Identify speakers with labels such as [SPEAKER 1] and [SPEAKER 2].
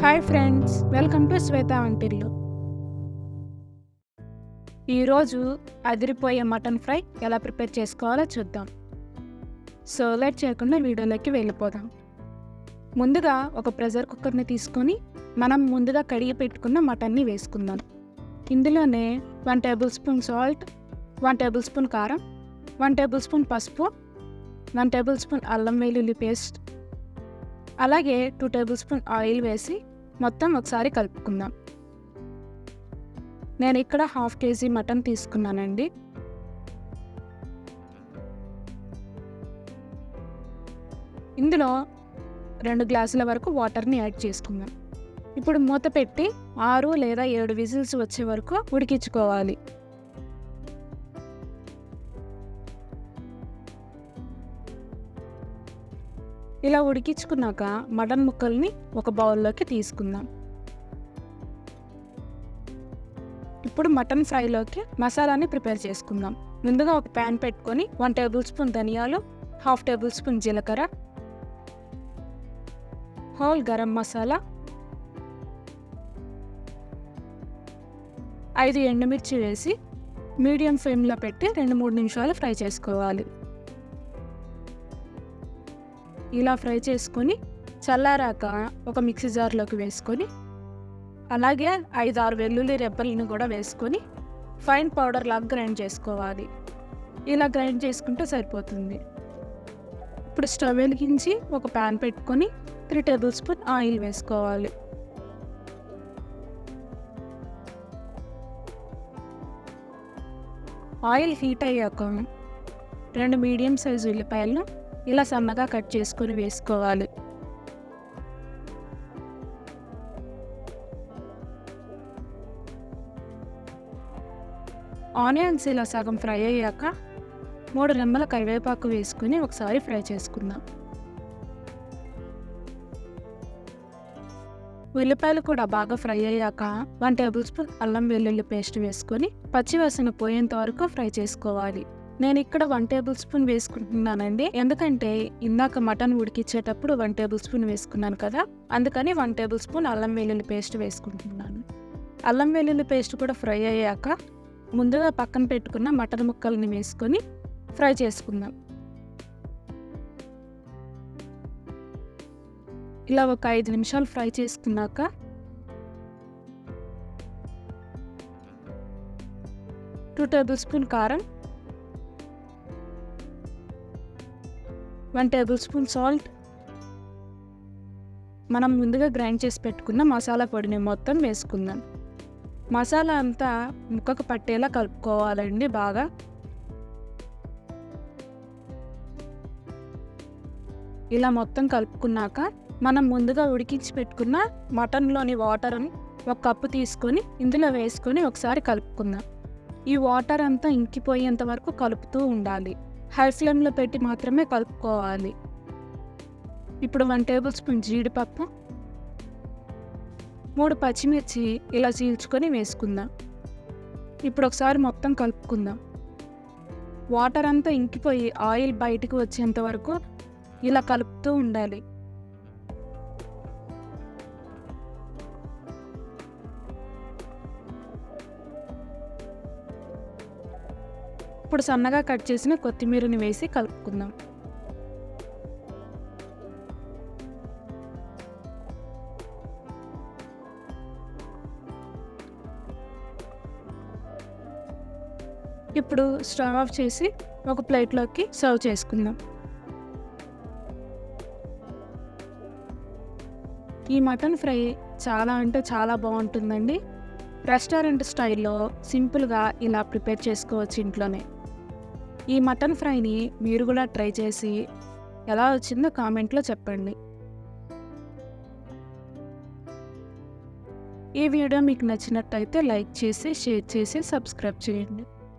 [SPEAKER 1] Hi friends, welcome to శ్వేత వంటిల్లు. ఈరోజు అదిరిపోయే మటన్ ఫ్రై ఎలా ప్రిపేర్ చేసుకోవాలో చూద్దాం. సో లేట్ చేయకుండా వీడియోలోకి వెళ్ళిపోదాం. ముందుగా ఒక ప్రెషర్ కుక్కర్ని తీసుకొని మనం ముందుగా కడిగి పెట్టుకున్న మటన్ని వేసుకుందాం. ఇందులోనే 1 table spoon salt, 1 table spoon కారం, 1 టేబుల్ స్పూన్ పసుపు, 1 టేబుల్ స్పూన్ అల్లం వెల్లుల్లి పేస్ట్, అలాగే 2 టేబుల్ స్పూన్ ఆయిల్ వేసి మొత్తం ఒకసారి కలుపుకుందాం. నేను ఇక్కడ 1/2 కేజీ మటన్ తీసుకున్నానండి. ఇందులో 2 గ్లాసుల వరకు వాటర్ని యాడ్ చేసుకుందాం. ఇప్పుడు మూత పెట్టి 6 లేదా 7 విజిల్స్ వచ్చే వరకు ఉడికించుకోవాలి. ఇలా ఉడికించుకున్నాక మటన్ ముక్కల్ని ఒక బౌల్లోకి తీసుకుందాం. ఇప్పుడు మటన్ ఫ్రైలోకి మసాలాని ప్రిపేర్ చేసుకుందాం. ముందుగా ఒక ప్యాన్ పెట్టుకొని 1 టేబుల్ స్పూన్ ధనియాలు, 1/2 టేబుల్ స్పూన్ జీలకర్ర, హోల్ గరం మసాలా, 5 ఎండుమిర్చి వేసి మీడియం ఫ్లేమ్లో పెట్టి 2-3 నిమిషాలు ఫ్రై చేసుకోవాలి. ఇలా ఫ్రై చేసుకొని చల్లారాక ఒక మిక్సీ జార్లోకి వేసుకొని అలాగే 5-6 వెల్లుల్లి రెబ్బలను కూడా వేసుకొని ఫైన్ పౌడర్ లాగా గ్రైండ్ చేసుకోవాలి. ఇలా గ్రైండ్ చేసుకుంటే సరిపోతుంది. ఇప్పుడు స్టవ్ వెలిగించి ఒక ప్యాన్ పెట్టుకొని 3 టేబుల్ స్పూన్ ఆయిల్ వేసుకోవాలి. ఆయిల్ హీట్ అయ్యాక 2 మీడియం సైజు ఉల్లిపాయలను ఇలా సన్నగా కట్ చేసుకొని వేసుకోవాలి. ఆనియన్స్ ఇలా సగం ఫ్రై అయ్యాక 3 రెమ్మల కరివేపాకు వేసుకుని ఒకసారి ఫ్రై చేసుకుందాం. ఉల్లిపాయలు కూడా బాగా ఫ్రై అయ్యాక 1 టేబుల్ స్పూన్ అల్లం వెల్లుల్లి పేస్ట్ వేసుకొని పచ్చివాసన పోయేంత వరకు ఫ్రై చేసుకోవాలి. నేను ఇక్కడ 1 టేబుల్ స్పూన్ వేసుకుంటున్నానండి, ఎందుకంటే ఇందాక మటన్ ఉడికించేటప్పుడు 1 టేబుల్ స్పూన్ వేసుకున్నాను కదా, అందుకని 1 టేబుల్ స్పూన్ అల్లం వెల్లుల్లి పేస్ట్ వేసుకుంటున్నాను. అల్లం వెల్లుల్లి పేస్ట్ కూడా ఫ్రై అయ్యాక ముందుగా పక్కన పెట్టుకున్న మటన్ ముక్కల్ని వేసుకొని ఫ్రై చేసుకుందాం. ఇలా ఒక 5 నిమిషాలు ఫ్రై చేసుకున్నాక 2 టేబుల్ స్పూన్ కారం, 1 టేబుల్ స్పూన్ సాల్ట్, మనం ముందుగా గ్రైండ్ చేసి పెట్టుకున్న మసాలా పొడిని మొత్తం వేసుకుందాం. మసాలా అంతా ముక్కకు పట్టేలా కలుపుకోవాలండి బాగా. ఇలా మొత్తం కలుపుకున్నాక మనం ముందుగా ఉడికించి పెట్టుకున్న మటన్లోని వాటర్ని 1 కప్పు తీసుకొని ఇందులో వేసుకొని ఒకసారి కలుపుకుందాం. ఈ వాటర్ అంతా ఇంకిపోయేంత వరకు కలుపుతూ ఉండాలి. హై ఫ్లేమ్లో పెట్టి మాత్రమే కలుపుకోవాలి. ఇప్పుడు 1 టేబుల్ స్పూన్ జీడిపప్పు, 3 పచ్చిమిర్చి ఇలా చీల్చుకొని వేసుకుందాం. ఇప్పుడు ఒకసారి మొత్తం కలుపుకుందాం. వాటర్ అంతా ఇంకిపోయి ఆయిల్ బయటకు వచ్చేంత వరకు ఇలా కలుపుతూ ఉండాలి. ఇప్పుడు సన్నగా కట్ చేసిన కొత్తిమీరని వేసి కలుపుకుందాం. ఇప్పుడు స్టవ్ ఆఫ్ చేసి ఒక ప్లేట్లోకి సర్వ్ చేసుకుందాం. ఈ మటన్ ఫ్రై చాలా అంటే చాలా బాగుంటుందండి. రెస్టారెంట్ స్టైల్లో సింపుల్గా ఇలా ప్రిపేర్ చేసుకోవచ్చు ఇంట్లోనే. ఈ మటన్ ఫ్రైని మీరు కూడా ట్రై చేసి ఎలా వచ్చిందో కామెంట్లో చెప్పండి. ఈ వీడియో మీకు నచ్చినట్టయితే లైక్ చేసి, షేర్ చేసి, సబ్స్క్రైబ్ చేయండి.